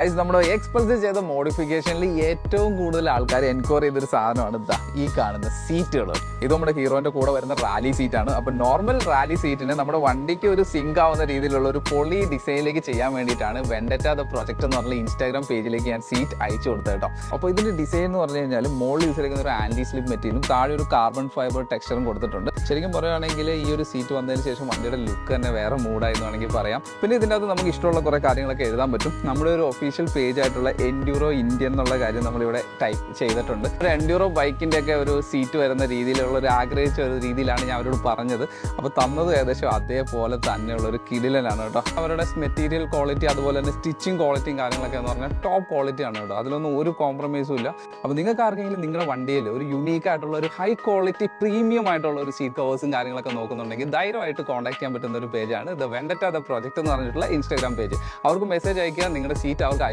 നമ്മുടെ എക്സ്പൾസ് ചെയ്ത മോഡിഫിക്കേഷനിൽ ഏറ്റവും കൂടുതൽ ആൾക്കാർ എൻക്വയറി ചെയ്തൊരു സാധനമാണ് ഈ കാണുന്ന സീറ്റുകൾ. ഇത് നമ്മുടെ ഹീറോന്റെ കൂടെ വരുന്ന റാലി സീറ്റാണ്. അപ്പോൾ നോർമൽ റാലി സീറ്റിന് നമ്മുടെ വണ്ടിക്ക് ഒരു സിങ്ക് ആവുന്ന രീതിയിലുള്ള ഒരു പൊളി ഡിസൈനിലേക്ക് ചെയ്യാൻ വേണ്ടിയിട്ടാണ് വെൻഡറ്റ ദ പ്രൊജക്ട് എന്ന് പറഞ്ഞ ഇൻസ്റ്റാഗ്രാം പേജിലേക്ക് ഞാൻ സീറ്റ് അയച്ചു കൊടുത്തത് കേട്ടോ. അപ്പോൾ ഇതിന്റെ ഡിസൈൻ എന്ന് പറഞ്ഞു കഴിഞ്ഞാൽ മുകളിൽ യൂസ് ചെയ്യുന്ന ഒരു ആന്റി സ്ലിപ്പ് മെറ്റീരിയലും താഴെ ഒരു കാർബൺ ഫൈബർ ടെക്സ്ചറും കൊടുത്തിട്ടുണ്ട്. ശരിക്കും പറയുകയാണെങ്കിൽ ഈ ഒരു സീറ്റ് വന്നതിന് ശേഷം വണ്ടിയുടെ ലുക്ക് തന്നെ വേറെ മൂഡായി എന്ന് വേണമെങ്കിൽ പറയാം. പിന്നെ ഇതിൻ്റെ അകത്ത് നമുക്ക് ഇഷ്ടമുള്ള കുറേ കാര്യങ്ങളൊക്കെ എഴുതാൻ പറ്റും. നമ്മുടെ ഒരു ഒഫീഷ്യൽ പേജ് ആയിട്ടുള്ള എൻഡ്യൂറോ ഇന്ത്യ എന്നുള്ള കാര്യം നമ്മളിവിടെ ടൈപ്പ് ചെയ്തിട്ടുണ്ട്. ഒരു എൻഡ്യൂറോ ബൈക്കിൻ്റെ ഒക്കെ ഒരു സീറ്റ് വരുന്ന രീതിയിലുള്ള ഒരു ആഗ്രഹിച്ച ഒരു രീതിയിലാണ് ഞാൻ അവരോട് പറഞ്ഞത്. അപ്പോൾ തന്നത് ഏകദേശം അതേപോലെ തന്നെയുള്ള ഒരു കിടിലനാണ് കേട്ടോ. അവരുടെ മെറ്റീരിയൽ ക്വാളിറ്റി അതുപോലെ തന്നെ സ്റ്റിച്ചിങ് ക്വാളിറ്റിയും കാര്യങ്ങളൊക്കെ എന്ന് പറഞ്ഞാൽ ടോപ്പ് ക്വാളിറ്റി ആണ് കേട്ടോ. അതിലൊന്നും ഒരു കോംപ്രമൈസും ഇല്ല. അപ്പോൾ നിങ്ങൾക്ക് ആർക്കെങ്കിലും നിങ്ങളുടെ വണ്ടിയിൽ ഒരു യുണീക്ക് ആയിട്ടുള്ള ഒരു ഹൈ ക്വാളിറ്റി പ്രീമിയം ആയിട്ടുള്ള ഒരു സീറ്റ് കവേഴ്സും കാര്യങ്ങളൊക്കെ നോക്കുന്നുണ്ടെങ്കിൽ ധൈര്യമായിട്ട് കോൺടാക്ട് ചെയ്യാൻ പറ്റുന്ന ഒരു പേജാണ് ദ വെൻഡറ്റ ദ പ്രൊജക്ട് എന്ന് പറഞ്ഞിട്ടുള്ള ഇൻസ്റ്റാഗ്രാം പേജ്. അവർക്ക് മെസ്സേജ് അയക്കുക, നിങ്ങളുടെ സീറ്റ് അവർ